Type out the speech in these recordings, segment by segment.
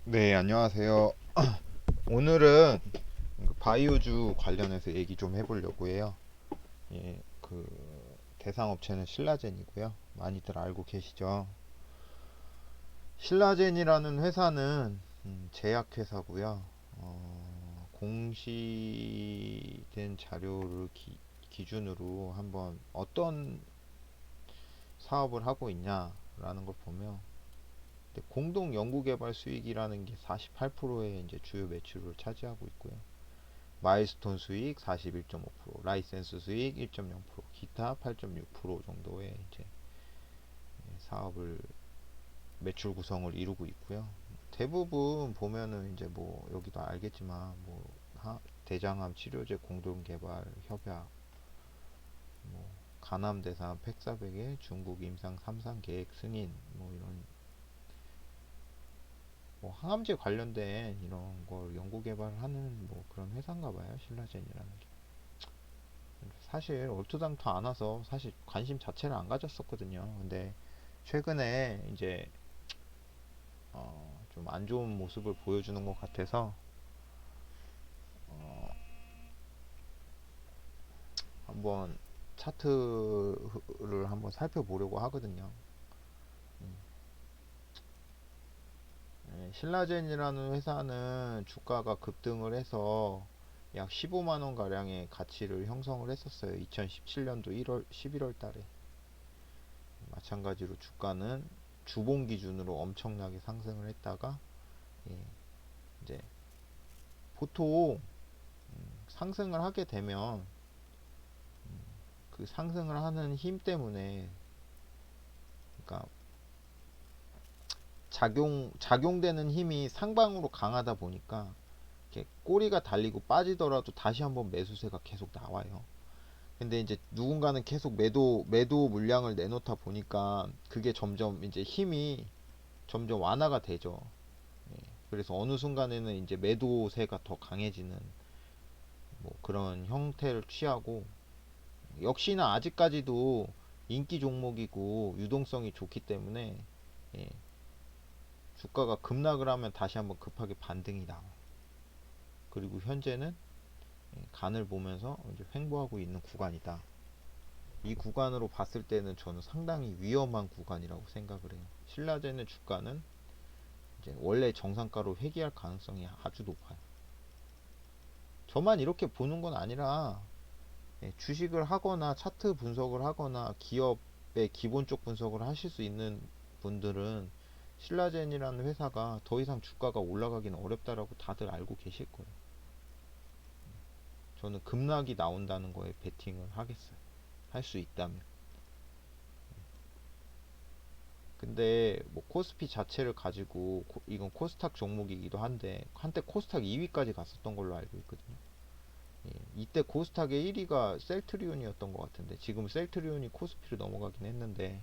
네, 안녕하세요. 오늘은 그 바이오주 관련해서 얘기 좀 해보려고 해요. 예, 그 대상 업체는 신라젠이고요. 많이들 알고 계시죠? 신라젠이라는 회사는 제약회사고요. 공시된 자료를 기준으로 한번 어떤 사업을 하고 있냐라는 걸 보면 공동 연구개발 수익이라는 게 48%의 이제 주요 매출을 차지하고 있고요. 마일스톤 수익 41.5%, 라이센스 수익 1.0%, 기타 8.6% 정도의 이제 사업을 매출 구성을 이루고 있고요. 대부분 보면은 이제 뭐 여기도 알겠지만 뭐 대장암 치료제 공동 개발 협약, 뭐 간암 대상 팩사백의 중국 임상 3상 계획 승인, 뭐 이런 뭐 항암제 관련된 이런 걸 연구 개발하는 뭐 그런 회사인가 봐요. 신라젠이라는 게. 사실 얼토당토 안 와서 사실 관심 자체를 안 가졌었거든요. 근데 최근에 이제 좀 안 좋은 모습을 보여주는 것 같아서 한번 차트를 한번 살펴보려고 하거든요. 신라젠이라는 회사는 주가가 급등을 해서 약 15만 원 가량의 가치를 형성을 했었어요. 2017년도 1월 11월 달에. 마찬가지로 주가는 주봉 기준으로 엄청나게 상승을 했다가 예, 이제 보통 상승을 하게 되면 그 상승을 하는 힘 때문에, 그러니까 작용되는 힘이 상방으로 강하다 보니까 이렇게 꼬리가 달리고 빠지더라도 다시 한번 매수세가 계속 나와요. 근데 이제 누군가는 계속 매도 물량을 내놓다 보니까 그게 점점 이제 힘이 점점 완화가 되죠. 예, 그래서 어느 순간에는 이제 매도세가 더 강해지는 뭐 그런 형태를 취하고, 역시나 아직까지도 인기 종목이고 유동성이 좋기 때문에 예, 주가가 급락을 하면 다시 한번 급하게 반등이 나와. 그리고 현재는 간을 보면서 이제 횡보하고 있는 구간이다. 이 구간으로 봤을 때는 저는 상당히 위험한 구간이라고 생각을 해요. 신라젠의 주가는 이제 원래 정상가로 회귀할 가능성이 아주 높아요. 저만 이렇게 보는 건 아니라 주식을 하거나 차트 분석을 하거나 기업의 기본적 분석을 하실 수 있는 분들은 신라젠이라는 회사가 더 이상 주가가 올라가기는 어렵다라고 다들 알고 계실 거예요. 저는 급락이 나온다는 거에 베팅을 하겠어요. 할 수 있다면. 근데 뭐 코스피 자체를 가지고 이건 코스닥 종목이기도 한데 한때 코스닥 2위까지 갔었던 걸로 알고 있거든요. 예, 이때 코스닥의 1위가 셀트리온이었던 것 같은데 지금 셀트리온이 코스피를 넘어가긴 했는데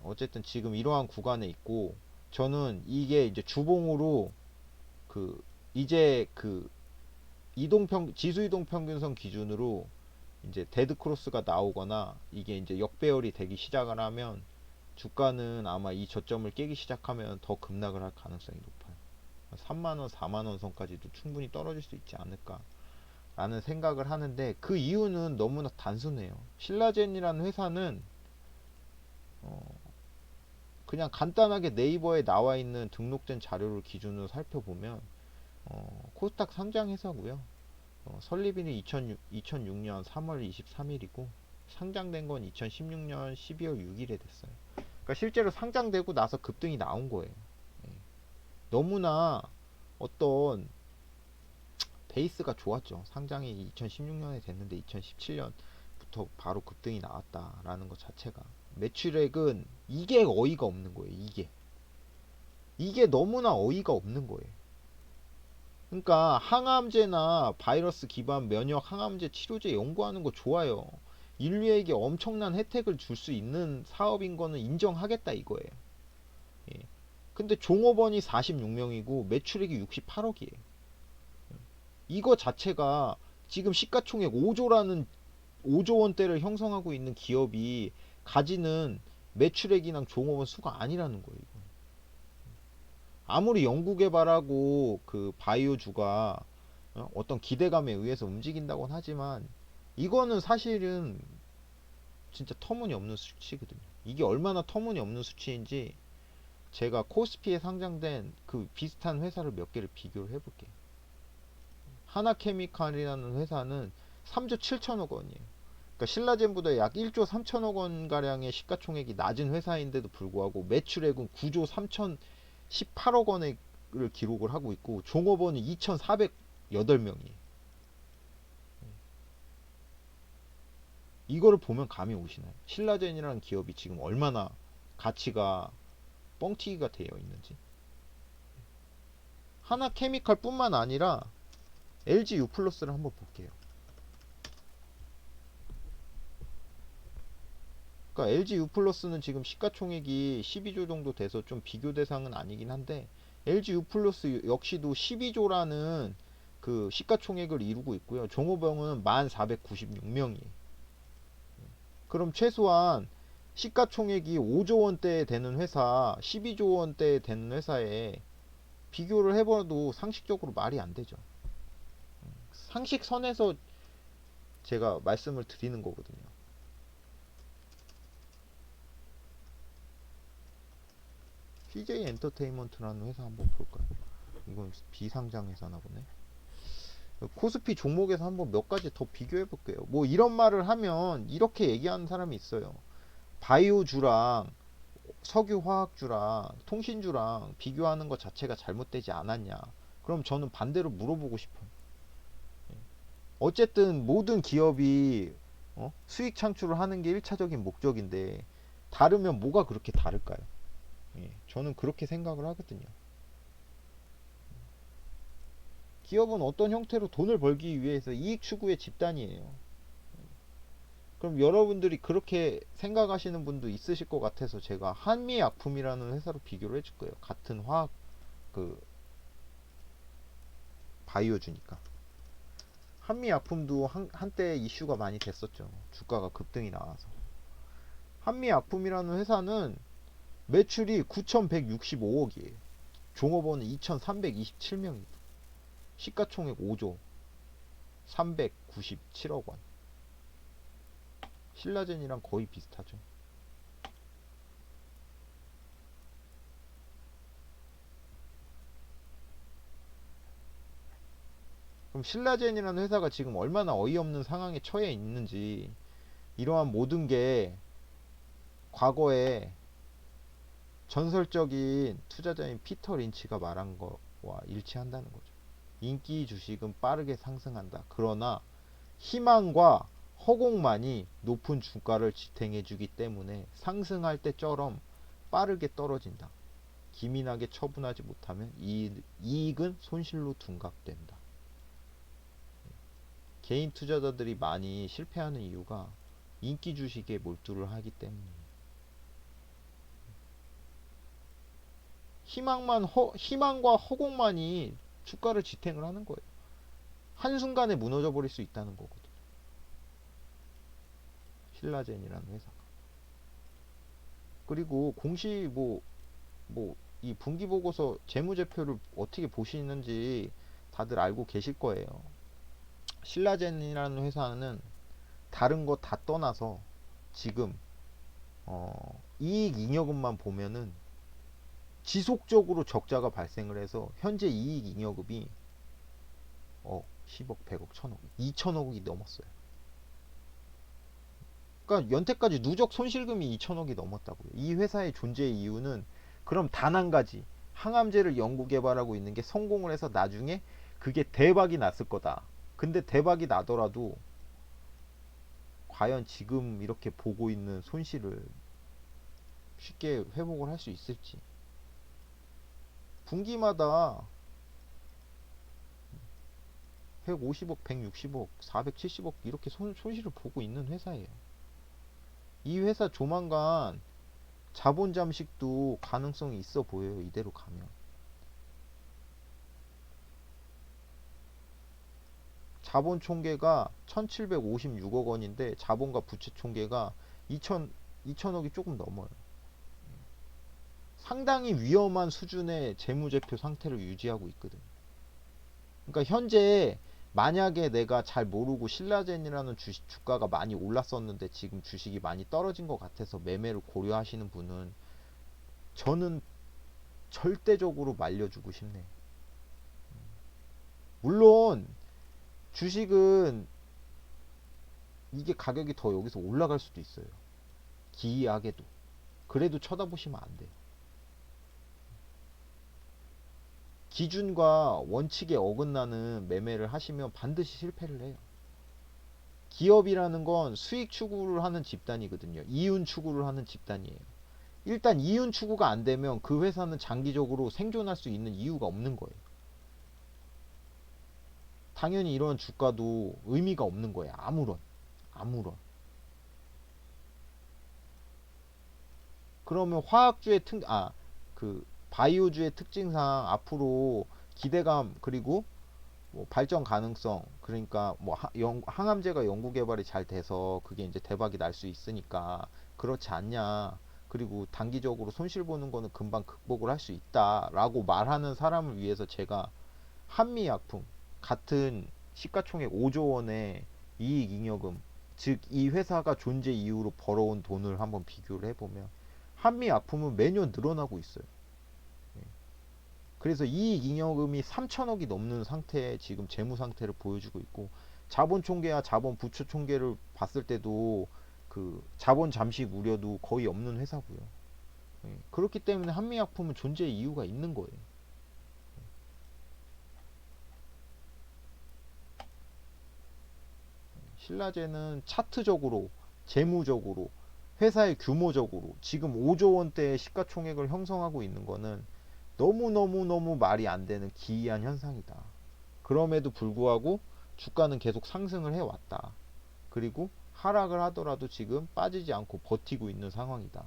어쨌든 지금 이러한 구간에 있고, 저는 이게 이제 주봉으로 그 이제 그 지수 이동 평균선 기준으로 이제 데드 크로스가 나오거나 이게 이제 역배열이 되기 시작을 하면 주가는 아마 이 저점을 깨기 시작하면 더 급락을 할 가능성이 높아요. 3만원, 4만원 선까지도 충분히 떨어질 수 있지 않을까 라는 생각을 하는데, 그 이유는 너무나 단순해요. 신라젠이라는 회사는 어, 그냥 간단하게 네이버에 나와 있는 등록된 자료를 기준으로 살펴보면 코스닥 상장 회사고요. 설립일이 2006년 3월 23일이고 상장된 건 2016년 12월 6일에 됐어요. 그러니까 실제로 상장되고 나서 급등이 나온 거예요. 예. 너무나 어떤 베이스가 좋았죠. 상장이 2016년에 됐는데 2017년부터 바로 급등이 나왔다라는 것 자체가, 매출액은 이게 어이가 없는 거예요. 이게 너무나 어이가 없는 거예요. 그러니까 항암제나 바이러스 기반 면역 항암제 치료제 연구하는 거 좋아요. 인류에게 엄청난 혜택을 줄 수 있는 사업인 거는 인정하겠다 이거예요. 예. 근데 종업원이 46명이고 매출액이 68억이에요. 이거 자체가 지금 시가총액 5조 원대를 형성하고 있는 기업이 가지는 매출액이랑 종업원 수가 아니라는 거예요. 아무리 연구개발하고 그 바이오주가 어떤 기대감에 의해서 움직인다고는 하지만 이거는 사실은 진짜 터무니없는 수치거든요. 이게 얼마나 터무니없는 수치인지 제가 코스피에 상장된 그 비슷한 회사를 몇 개를 비교를 해볼게요. 하나케미칼이라는 회사는 3조 7천억 원이에요. 그러니까 신라젠보다 약 1조 3천억 원 가량의 시가총액이 낮은 회사인데도 불구하고 매출액은 9조 3천 18억 원을 기록을 하고 있고 종업원은 2,408명이에요. 이거를 보면 감이 오시나요? 신라젠이라는 기업이 지금 얼마나 가치가 뻥튀기가 되어 있는지. 하나케미칼 뿐만 아니라 LG U+를 한번 볼게요. 그러니까 LG U+는 지금 시가총액이 12조 정도 돼서 좀 비교 대상은 아니긴 한데 LG U+ 역시도 12조라는 그 시가총액을 이루고 있고요. 종업원은 1496명이에요. 그럼 최소한 시가총액이 5조 원대 되는 회사, 12조 원대 되는 회사에 비교를 해봐도 상식적으로 말이 안 되죠. 상식선에서 제가 말씀을 드리는 거거든요. CJ 엔터테인먼트라는 회사 한번 볼까요? 이건 비상장 회사나 보네. 코스피 종목에서 한번 몇 가지 더 비교해 볼게요. 뭐 이런 말을 하면 이렇게 얘기하는 사람이 있어요. 바이오주랑 석유화학주랑 통신주랑 비교하는 것 자체가 잘못되지 않았냐. 그럼 저는 반대로 물어보고 싶어요. 어쨌든 모든 기업이 수익 창출을 하는 게 1차적인 목적인데 다르면 뭐가 그렇게 다를까요? 예, 저는 그렇게 생각을 하거든요. 기업은 어떤 형태로 돈을 벌기 위해서 이익 추구의 집단이에요. 그럼 여러분들이 그렇게 생각하시는 분도 있으실 것 같아서 제가 한미약품이라는 회사로 비교를 해줄 거예요. 같은 화학 그 바이오주니까. 한미약품도 한때 이슈가 많이 됐었죠. 주가가 급등이 나와서. 한미약품이라는 회사는 매출이 9,165억이에요. 종업원은 2,327명이고 시가총액 5조 397억 원. 신라젠이랑 거의 비슷하죠. 그럼 신라젠이라는 회사가 지금 얼마나 어이없는 상황에 처해 있는지 이러한 모든 게 과거에 전설적인 투자자인 피터 린치가 말한 거와 일치한다는 거죠. 인기 주식은 빠르게 상승한다. 그러나 희망과 허공만이 높은 주가를 지탱해주기 때문에 상승할 때처럼 빠르게 떨어진다. 기민하게 처분하지 못하면 이익은 손실로 둔갑된다. 개인 투자자들이 많이 실패하는 이유가 인기 주식에 몰두를 하기 때문이에요. 희망과 허공만이 주가를 지탱을 하는 거예요. 한순간에 무너져 버릴 수 있다는 거거든요. 신라젠이라는 회사가. 그리고 공시 이 분기보고서 재무제표를 어떻게 보시는지 다들 알고 계실 거예요. 신라젠이라는 회사는 다른 거 다 떠나서 지금 이익 잉여금만 보면은 지속적으로 적자가 발생을 해서 현재 이익 잉여금이 10억, 100억, 1000억, 2000억이 넘었어요. 그러니까 연태까지 누적 손실금이 2000억이 넘었다고요. 이 회사의 존재 이유는 그럼 단 한 가지, 항암제를 연구 개발하고 있는 게 성공을 해서 나중에 그게 대박이 났을 거다. 근데 대박이 나더라도 과연 지금 이렇게 보고 있는 손실을 쉽게 회복을 할 수 있을지. 분기마다 150억, 160억, 470억 이렇게 손실을 보고 있는 회사예요. 이 회사 조만간 자본 잠식도 가능성이 있어 보여요. 이대로 가면. 자본 총계가 1756억 원인데 자본과 부채 총계가 2000억이 조금 넘어요. 상당히 위험한 수준의 재무제표 상태를 유지하고 있거든. 그러니까 현재 만약에 내가 잘 모르고 신라젠이라는 주가가 많이 올랐었는데 지금 주식이 많이 떨어진 것 같아서 매매를 고려하시는 분은 저는 절대적으로 말려주고 싶네. 물론 주식은 이게 가격이 더 여기서 올라갈 수도 있어요. 기이하게도. 그래도 쳐다보시면 안 돼요. 기준과 원칙에 어긋나는 매매를 하시면 반드시 실패를 해요. 기업이라는 건 수익 추구를 하는 집단이거든요. 이윤 추구를 하는 집단이에요. 일단 이윤 추구가 안 되면 그 회사는 장기적으로 생존할 수 있는 이유가 없는 거예요. 당연히 이런 주가도 의미가 없는 거예요. 아무런. 그러면 그 바이오주의 특징상 앞으로 기대감 그리고 뭐 발전 가능성 그러니까 뭐 항암제가 연구 개발이 잘 돼서 그게 이제 대박이 날 수 있으니까 그렇지 않냐. 그리고 단기적으로 손실 보는 거는 금방 극복을 할 수 있다라고 말하는 사람을 위해서 제가 한미약품 같은 시가총액 5조 원의 이익 잉여금 즉 이 회사가 존재 이후로 벌어온 돈을 한번 비교를 해보면 한미약품은 매년 늘어나고 있어요. 예. 그래서 이익 잉여금이 3천억이 넘는 상태의 지금 재무 상태를 보여주고 있고 자본 총계와 자본 부채 총계를 봤을 때도 그 자본 잠식 우려도 거의 없는 회사고요. 예. 그렇기 때문에 한미약품은 존재 이유가 있는 거예요. 신라제는 차트적으로, 재무적으로, 회사의 규모적으로 지금 5조 원대의 시가총액을 형성하고 있는 거는 너무너무너무 말이 안 되는 기이한 현상이다. 그럼에도 불구하고 주가는 계속 상승을 해왔다. 그리고 하락을 하더라도 지금 빠지지 않고 버티고 있는 상황이다.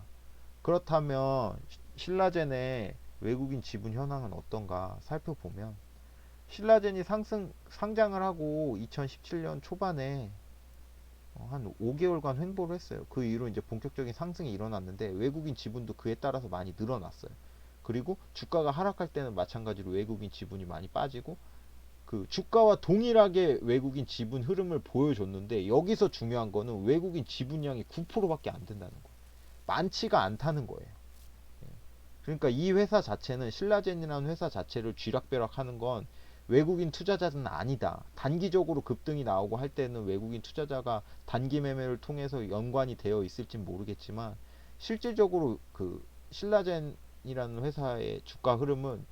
그렇다면 신라젠의 외국인 지분 현황은 어떤가 살펴보면 신라젠이 상장을 하고 2017년 초반에 한 5개월간 횡보를 했어요. 그 이후로 이제 본격적인 상승이 일어났는데 외국인 지분도 그에 따라서 많이 늘어났어요. 그리고 주가가 하락할 때는 마찬가지로 외국인 지분이 많이 빠지고 그 주가와 동일하게 외국인 지분 흐름을 보여줬는데 여기서 중요한 거는 외국인 지분량이 9%밖에 안 된다는 거예요. 많지가 않다는 거예요. 그러니까 이 회사 자체는 신라젠이라는 회사 자체를 쥐락펴락하는 건 외국인 투자자는 아니다. 단기적으로 급등이 나오고 할 때는 외국인 투자자가 단기 매매를 통해서 연관이 되어 있을지 모르겠지만 실질적으로 그 신라젠이라는 회사의 주가 흐름은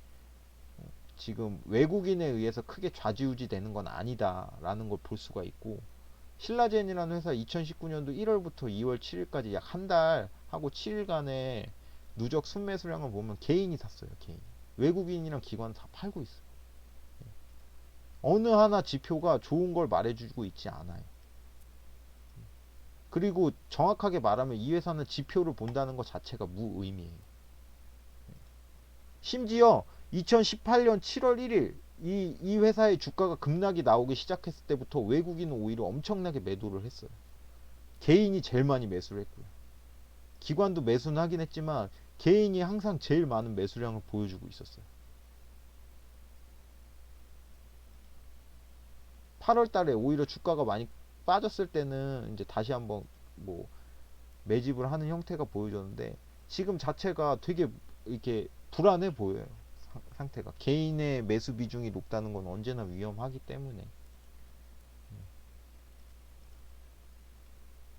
지금 외국인에 의해서 크게 좌지우지 되는 건 아니다라는 걸 볼 수가 있고 신라젠이라는 회사 2019년도 1월부터 2월 7일까지 약 한 달 하고 7일간의 누적 순매수량을 보면 개인이 샀어요. 개인. 외국인이랑 기관은 다 팔고 있어요. 어느 하나 지표가 좋은 걸 말해주고 있지 않아요. 그리고 정확하게 말하면 이 회사는 지표를 본다는 것 자체가 무의미해요. 심지어 2018년 7월 1일 이 회사의 주가가 급락이 나오기 시작했을 때부터 외국인은 오히려 엄청나게 매도를 했어요. 개인이 제일 많이 매수를 했고요. 기관도 매수는 하긴 했지만 개인이 항상 제일 많은 매수량을 보여주고 있었어요. 8월 달에 오히려 주가가 많이 빠졌을 때는 이제 다시 한번 뭐 매집을 하는 형태가 보여졌는데 지금 자체가 되게 이렇게 불안해 보여요. 상태가 개인의 매수 비중이 높다는 건 언제나 위험하기 때문에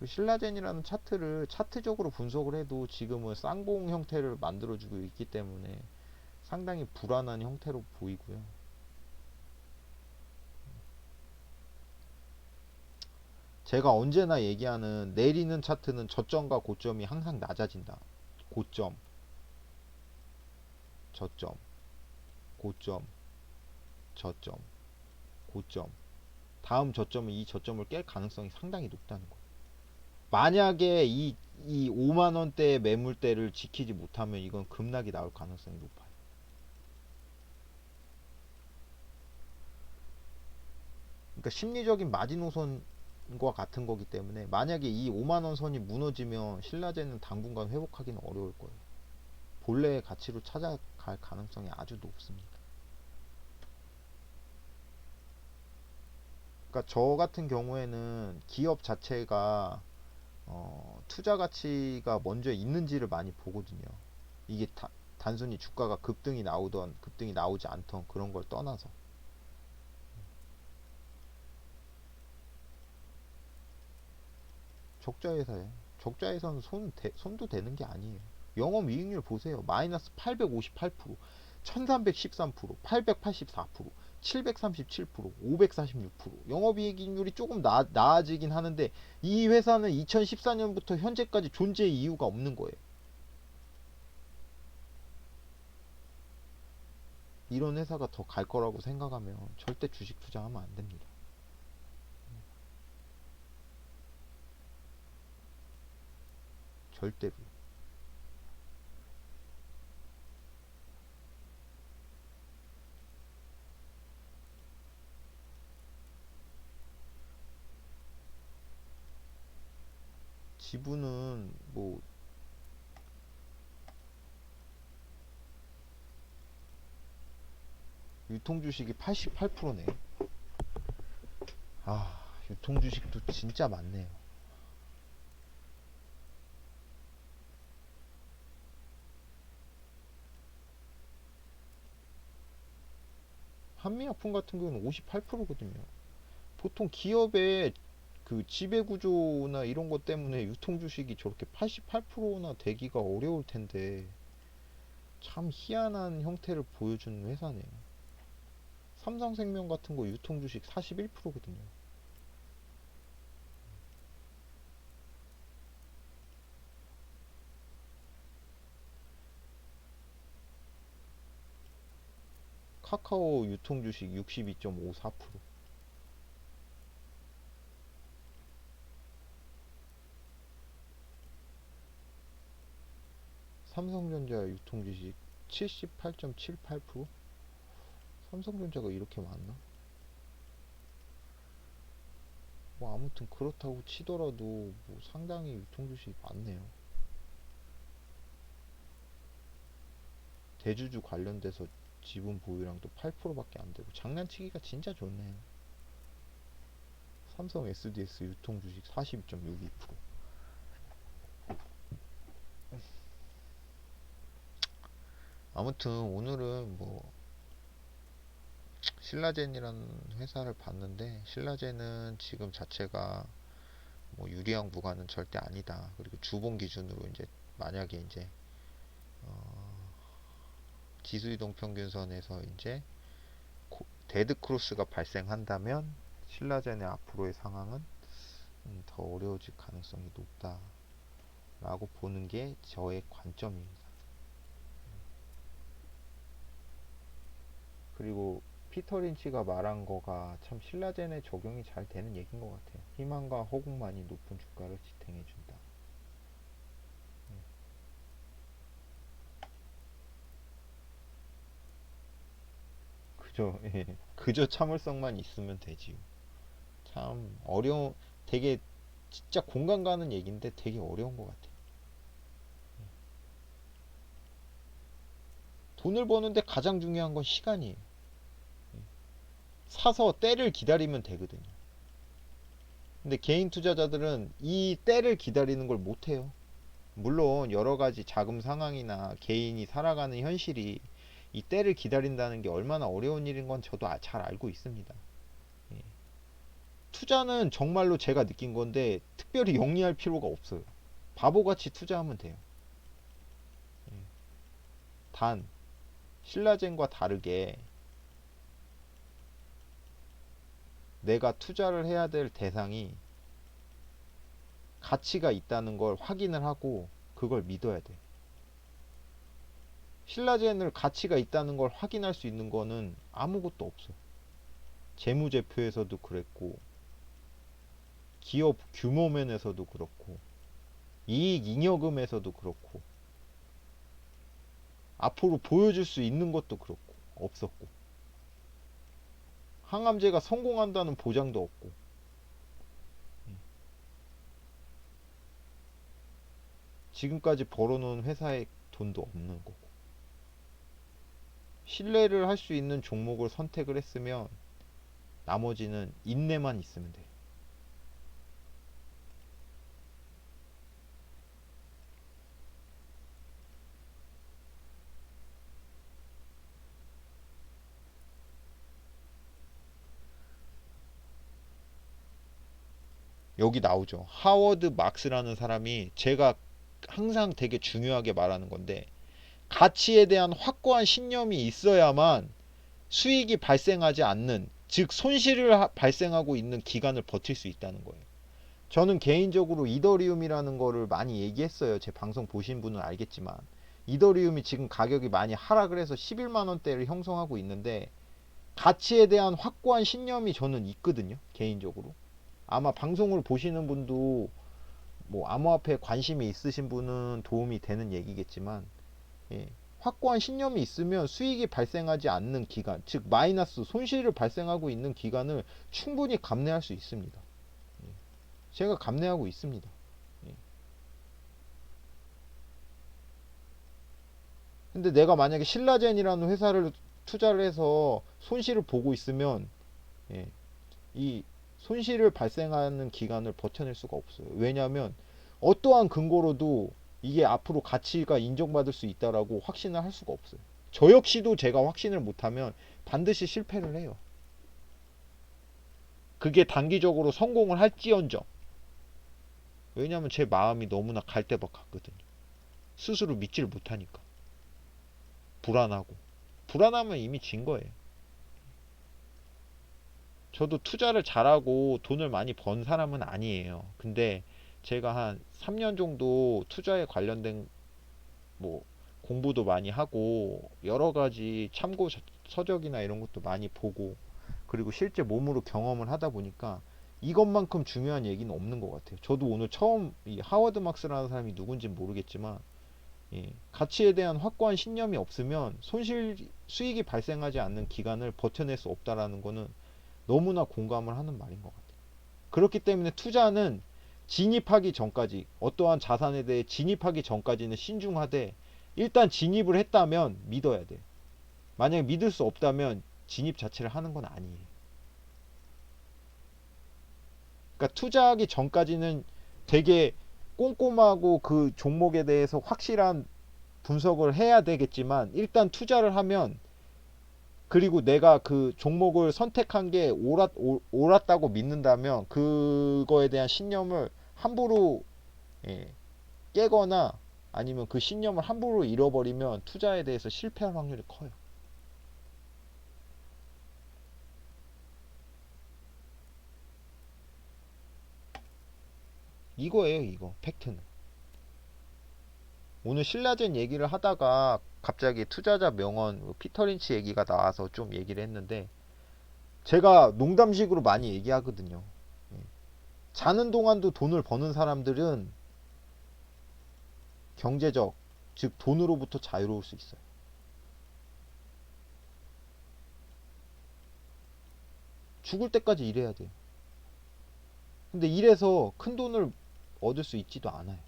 신라젠이라는 차트를 차트적으로 분석을 해도 지금은 쌍봉 형태를 만들어주고 있기 때문에 상당히 불안한 형태로 보이고요. 제가 언제나 얘기하는 내리는 차트는 저점과 고점이 항상 낮아진다. 고점, 저점, 고점, 저점, 고점. 다음 저점은 이 저점을 깰 가능성이 상당히 높다는 거예요. 만약에 이 5만 원대의 매물대를 지키지 못하면 이건 급락이 나올 가능성이 높아요. 그러니까 심리적인 마지노선과 같은 거기 때문에 만약에 이 5만 원 선이 무너지면 신라제는 당분간 회복하기는 어려울 거예요. 본래의 가치로 찾아갈 가능성이 아주 높습니다. 그러니까 저 같은 경우에는 기업 자체가 투자 가치가 먼저 있는지를 많이 보거든요. 이게 단순히 주가가 급등이 나오던 급등이 나오지 않던 그런 걸 떠나서 적자회사에 적자회사는 손도 되는 게 아니에요. 영업이익률 보세요. 마이너스 858%, 1313%, 884%, 737%, 546%. 영업이익률이 조금 나아지긴 하는데 이 회사는 2014년부터 현재까지 존재의 이유가 없는 거예요. 이런 회사가 더 갈 거라고 생각하면 절대 주식 투자하면 안 됩니다. 절대로. 지분은 뭐 유통주식이 88%네. 아, 유통주식도 진짜 많네요. 한미약품 같은 경우는 58%거든요. 보통 기업의 그 지배구조나 이런 것 때문에 유통주식이 저렇게 88%나 되기가 어려울 텐데 참 희한한 형태를 보여주는 회사네요. 삼성생명 같은 거 유통주식 41%거든요. 카카오 유통주식 62.54%. 삼성전자 유통주식 78.78%. 삼성전자가 이렇게 많나? 뭐 아무튼 그렇다고 치더라도 뭐 상당히 유통주식이 많네요. 대주주 관련돼서 지분 보유량도 8%밖에 안 되고 장난치기가 진짜 좋네요. 삼성 SDS 유통주식 42.62%. 아무튼 오늘은 뭐 신라젠이라는 회사를 봤는데 신라젠은 지금 자체가 뭐 유리한 구간은 절대 아니다. 그리고 주봉 기준으로 이제 만약에 이제 지수이동 평균선에서 이제 데드 크로스가 발생한다면 신라젠의 앞으로의 상황은 더 어려워질 가능성이 높다라고 보는 게 저의 관점입니다. 그리고 피터 린치가 말한 거가 참 신라젠에 적용이 잘 되는 얘기인 것 같아요. 희망과 허공만이 높은 주가를 지탱해준다. 그저 예. 그저 참을성만 있으면 되지요. 참 어려운 되게 진짜 공감 가는 얘기인데 되게 어려운 것 같아요. 돈을 버는데 가장 중요한 건 시간이에요. 사서 때를 기다리면 되거든요. 근데 개인 투자자들은 이 때를 기다리는 걸 못해요. 물론 여러 가지 자금 상황이나 개인이 살아가는 현실이 이 때를 기다린다는 게 얼마나 어려운 일인 건 저도 잘 알고 있습니다. 예. 투자는 정말로 제가 느낀 건데 특별히 영리할 필요가 없어요. 바보같이 투자하면 돼요. 예. 단 신라젠과 다르게 내가 투자를 해야 될 대상이 가치가 있다는 걸 확인을 하고 그걸 믿어야 돼. 신라젠을 가치가 있다는 걸 확인할 수 있는 거는 아무것도 없어. 재무제표에서도 그랬고, 기업 규모 면에서도 그렇고, 이익 잉여금에서도 그렇고, 앞으로 보여줄 수 있는 것도 그렇고, 없었고, 항암제가 성공한다는 보장도 없고, 지금까지 벌어놓은 회사의 돈도 없는 거고. 신뢰를 할 수 있는 종목을 선택을 했으면 나머지는 인내만 있으면 돼. 여기 나오죠. 하워드 막스라는 사람이 제가 항상 되게 중요하게 말하는 건데, 가치에 대한 확고한 신념이 있어야만 수익이 발생하지 않는, 즉 손실을 발생하고 있는 기간을 버틸 수 있다는 거예요. 저는 개인적으로 이더리움이라는 거를 많이 얘기했어요. 제 방송 보신 분은 알겠지만 이더리움이 지금 가격이 많이 하락을 해서 11만 원대를 형성하고 있는데, 가치에 대한 확고한 신념이 저는 있거든요, 개인적으로. 아마 방송을 보시는 분도 뭐 암호화폐에 관심이 있으신 분은 도움이 되는 얘기겠지만, 예, 확고한 신념이 있으면 수익이 발생하지 않는 기간, 즉 마이너스 손실을 발생하고 있는 기간을 충분히 감내할 수 있습니다. 예, 제가 감내하고 있습니다. 예. 근데 내가 만약에 신라젠이라는 회사를 투자를 해서 손실을 보고 있으면, 예, 이 손실을 발생하는 기간을 버텨낼 수가 없어요. 왜냐하면 어떠한 근거로도 이게 앞으로 가치가 인정받을 수 있다라고 확신을 할 수가 없어요. 저 역시도 제가 확신을 못하면 반드시 실패를 해요. 그게 단기적으로 성공을 할지언정. 왜냐하면 제 마음이 너무나 갈대박 같거든요. 스스로 믿지를 못하니까. 불안하고. 불안하면 이미 진 거예요. 저도 투자를 잘하고 돈을 많이 번 사람은 아니에요. 근데 제가 한 3년 정도 투자에 관련된 뭐 공부도 많이 하고 여러 가지 참고 서적이나 이런 것도 많이 보고, 그리고 실제 몸으로 경험을 하다 보니까 이것만큼 중요한 얘기는 없는 것 같아요. 저도 오늘 처음 이 하워드 막스라는 사람이 누군지 모르겠지만, 예, 가치에 대한 확고한 신념이 없으면 수익이 발생하지 않는 기간을 버텨낼 수 없다라는 거는 너무나 공감을 하는 말인 것 같아요. 그렇기 때문에 투자는 진입하기 전까지, 어떠한 자산에 대해 진입하기 전까지는 신중하되, 일단 진입을 했다면 믿어야 돼. 만약에 믿을 수 없다면 진입 자체를 하는 건 아니에요. 그러니까 투자하기 전까지는 되게 꼼꼼하고 그 종목에 대해서 확실한 분석을 해야 되겠지만, 일단 투자를 하면, 그리고 내가 그 종목을 선택한 게 옳았다고 믿는다면 그거에 대한 신념을 함부로, 예, 깨거나 아니면 그 신념을 함부로 잃어버리면 투자에 대해서 실패할 확률이 커요. 이거예요, 이거. 팩트는. 오늘 신라젠 얘기를 하다가 갑자기 투자자 명언 피터 린치 얘기가 나와서 좀 얘기를 했는데, 제가 농담식으로 많이 얘기하거든요. 예. 자는 동안도 돈을 버는 사람들은 경제적, 즉 돈으로부터 자유로울 수 있어요. 죽을 때까지 일해야 돼요. 근데 일해서 큰 돈을 얻을 수 있지도 않아요.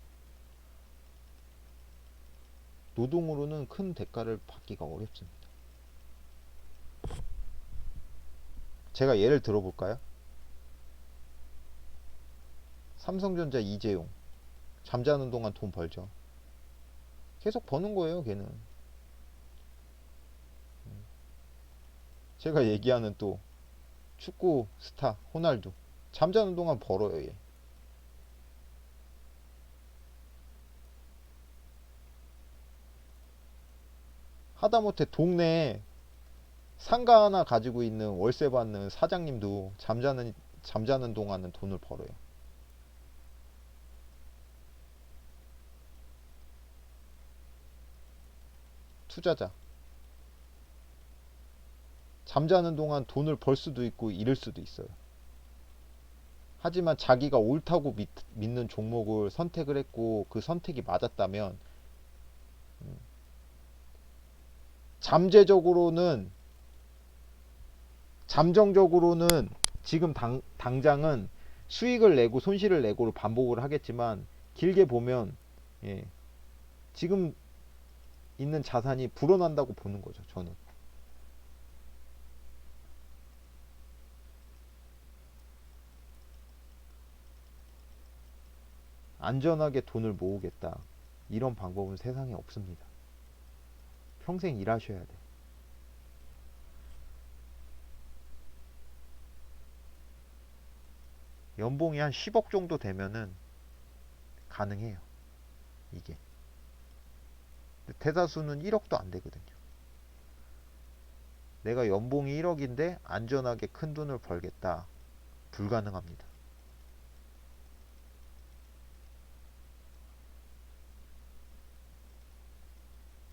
노동으로는 큰 대가를 받기가 어렵습니다. 제가 예를 들어볼까요? 삼성전자 이재용. 잠자는 동안 돈 벌죠. 계속 버는 거예요, 걔는. 제가 얘기하는 또 축구 스타 호날두. 잠자는 동안 벌어요, 얘. 하다못해 동네에 상가 하나 가지고 있는 월세 받는 사장님도 잠자는 동안은 돈을 벌어요. 투자자. 잠자는 동안 돈을 벌 수도 있고 잃을 수도 있어요. 하지만 자기가 옳다고 믿는 종목을 선택을 했고 그 선택이 맞았다면, 잠재적으로는 잠정적으로는 지금 당장은 수익을 내고 손실을 내고를 반복을 하겠지만, 길게 보면, 예, 지금 있는 자산이 불어난다고 보는 거죠, 저는. 안전하게 돈을 모으겠다. 이런 방법은 세상에 없습니다. 평생 일하셔야 돼. 연봉이 한 10억 정도 되면은 가능해요. 이게. 대다수는 1억도 안 되거든요. 내가 연봉이 1억인데 안전하게 큰 돈을 벌겠다. 불가능합니다.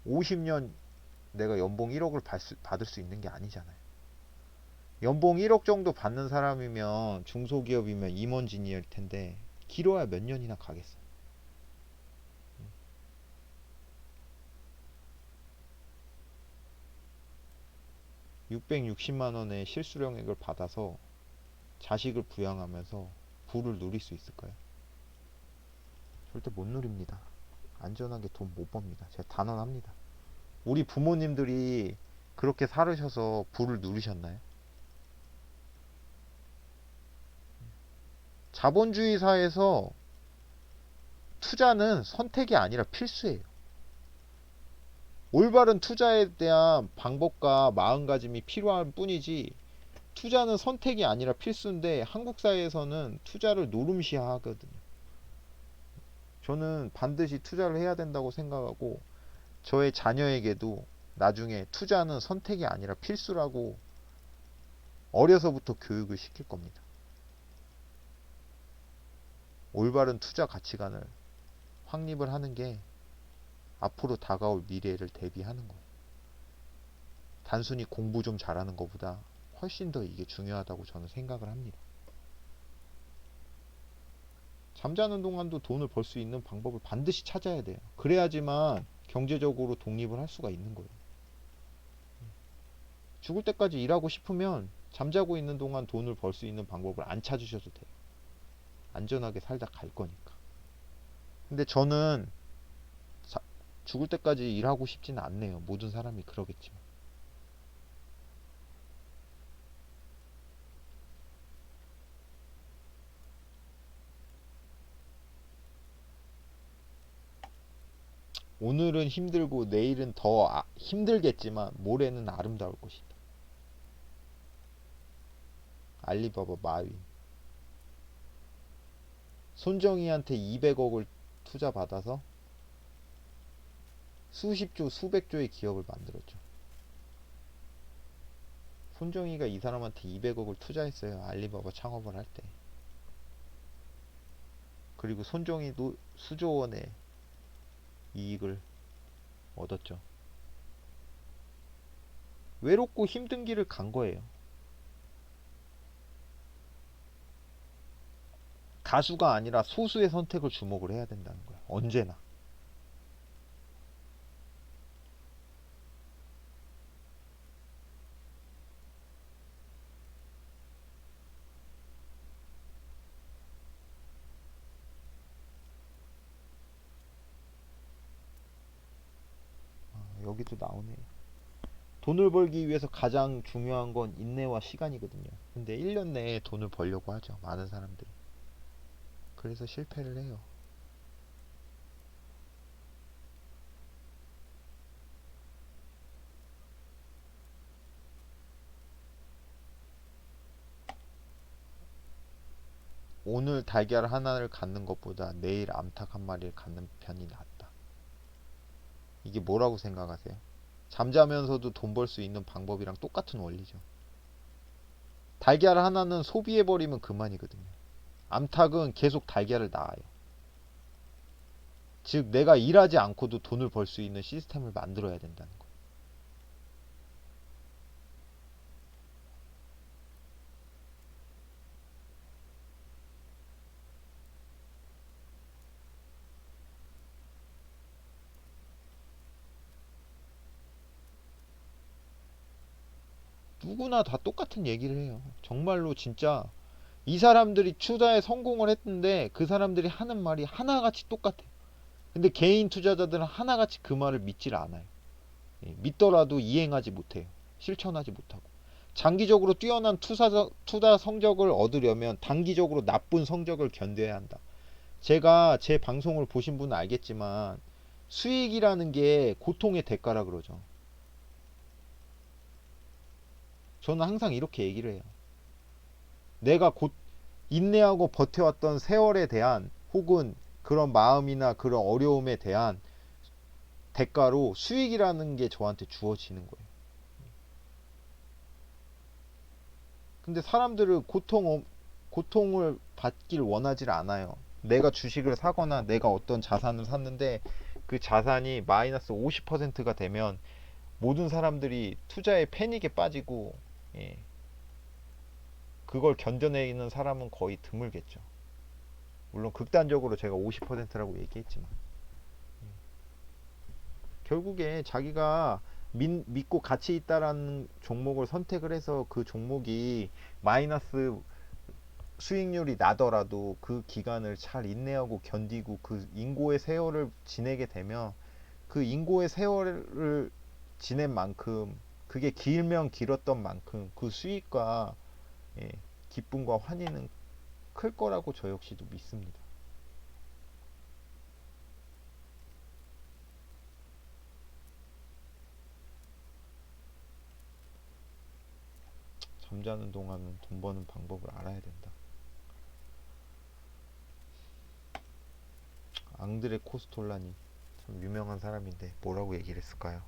50년 내가 연봉 1억을 받을 수 있는 게 아니잖아요. 연봉 1억 정도 받는 사람이면 중소기업이면 임원진이일 텐데 길어야 몇 년이나 가겠어요. 660만 원의 실수령액을 받아서 자식을 부양하면서 부를 누릴 수 있을까요? 절대 못 누립니다. 안전하게 돈 못 법니다. 제가 단언합니다. 우리 부모님들이 그렇게 살으셔서 부를 누리셨나요? 자본주의 사회에서 투자는 선택이 아니라 필수예요. 올바른 투자에 대한 방법과 마음가짐이 필요한 뿐이지 투자는 선택이 아니라 필수인데 한국 사회에서는 투자를 노름시하거든요. 저는 반드시 투자를 해야 된다고 생각하고 저의 자녀에게도 나중에 투자는 선택이 아니라 필수라고 어려서부터 교육을 시킬 겁니다. 올바른 투자 가치관을 확립을 하는 게 앞으로 다가올 미래를 대비하는 거예요. 단순히 공부 좀 잘하는 것보다 훨씬 더 이게 중요하다고 저는 생각을 합니다. 잠자는 동안도 돈을 벌 수 있는 방법을 반드시 찾아야 돼요. 그래야지만 경제적으로 독립을 할 수가 있는 거예요. 죽을 때까지 일하고 싶으면 잠자고 있는 동안 돈을 벌 수 있는 방법을 안 찾으셔도 돼요. 안전하게 살다 갈 거니까. 근데 저는 죽을 때까지 일하고 싶지는 않네요. 모든 사람이 그러겠지만. 오늘은 힘들고 내일은 더 힘들겠지만 모레는 아름다울 것이다. 알리바바 마윈. 손정희한테 200억을 투자받아서 수십조, 수백조의 기업을 만들었죠. 손정희가 이 사람한테 200억을 투자했어요. 알리바바 창업을 할 때. 그리고 손정희도 수조 원의 이익을 얻었죠. 외롭고 힘든 길을 간 거예요. 다수가 아니라 소수의 선택을 주목을 해야 된다는 거예요. 언제나. 여기도 나오네요. 돈을 벌기 위해서 가장 중요한 건 인내와 시간이거든요. 근데 1년 내에 돈을 벌려고 하죠. 많은 사람들이. 그래서 실패를 해요. 오늘 달걀 하나를 갖는 것보다 내일 암탉 한 마리를 갖는 편이 낫다. 이게 뭐라고 생각하세요? 잠자면서도 돈 벌 수 있는 방법이랑 똑같은 원리죠. 달걀 하나는 소비해버리면 그만이거든요. 암탉은 계속 달걀을 낳아요. 즉 내가 일하지 않고도 돈을 벌 수 있는 시스템을 만들어야 된다는 거예요. 누구나 다 똑같은 얘기를 해요. 정말로 진짜 이 사람들이 투자에 성공을 했는데 그 사람들이 하는 말이 하나같이 똑같아요. 근데 개인 투자자들은 하나같이 그 말을 믿질 않아요. 믿더라도 이행하지 못해요. 실천하지 못하고. 장기적으로 뛰어난 투자 성적을 얻으려면 단기적으로 나쁜 성적을 견뎌야 한다. 제가 제 방송을 보신 분은 알겠지만 수익이라는 게 고통의 대가라 그러죠. 저는 항상 이렇게 얘기를 해요. 내가 인내하고 버텨왔던 세월에 대한 혹은 그런 마음이나 그런 어려움에 대한 대가로 수익이라는 게 저한테 주어지는 거예요. 근데 사람들은 고통을 받길 원하지 않아요. 내가 주식을 사거나 내가 어떤 자산을 샀는데 그 자산이 마이너스 50%가 되면 모든 사람들이 투자에 패닉에 빠지고, 예, 그걸 견뎌내는 사람은 거의 드물겠죠. 물론 극단적으로 제가 50%라고 얘기했지만 결국에 자기가 믿고 가치 있다라는 종목을 선택을 해서 그 종목이 마이너스 수익률이 나더라도 그 기간을 잘 인내하고 견디고 그 인고의 세월을 지내게 되면 그 인고의 세월을 지낸 만큼 그게 길면 길었던 만큼 그 수익과, 예, 기쁨과 환희는 클 거라고 저 역시도 믿습니다. 잠자는 동안은 돈 버는 방법을 알아야 된다. 앙드레 코스톨라니 참 유명한 사람인데 뭐라고 얘기를 했을까요?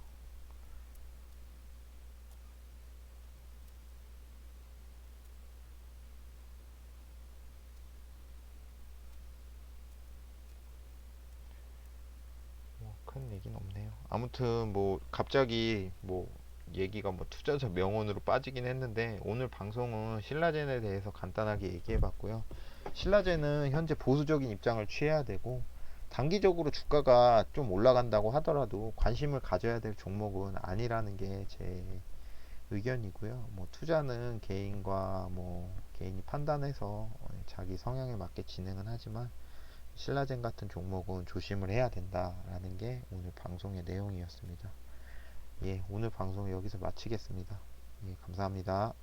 큰 얘기는 없네요. 아무튼 뭐 갑자기 뭐 얘기가 뭐 투자자 명언으로 빠지긴 했는데 오늘 방송은 신라젠에 대해서 간단하게 얘기해 봤고요. 신라젠은 현재 보수적인 입장을 취해야 되고 단기적으로 주가가 좀 올라간다고 하더라도 관심을 가져야 될 종목은 아니라는 게 제 의견이고요. 뭐 투자는 개인과 뭐 개인이 판단해서 자기 성향에 맞게 진행은 하지만 신라젠 같은 종목은 조심을 해야 된다라는 게 오늘 방송의 내용이었습니다. 예, 오늘 방송 여기서 마치겠습니다. 예, 감사합니다.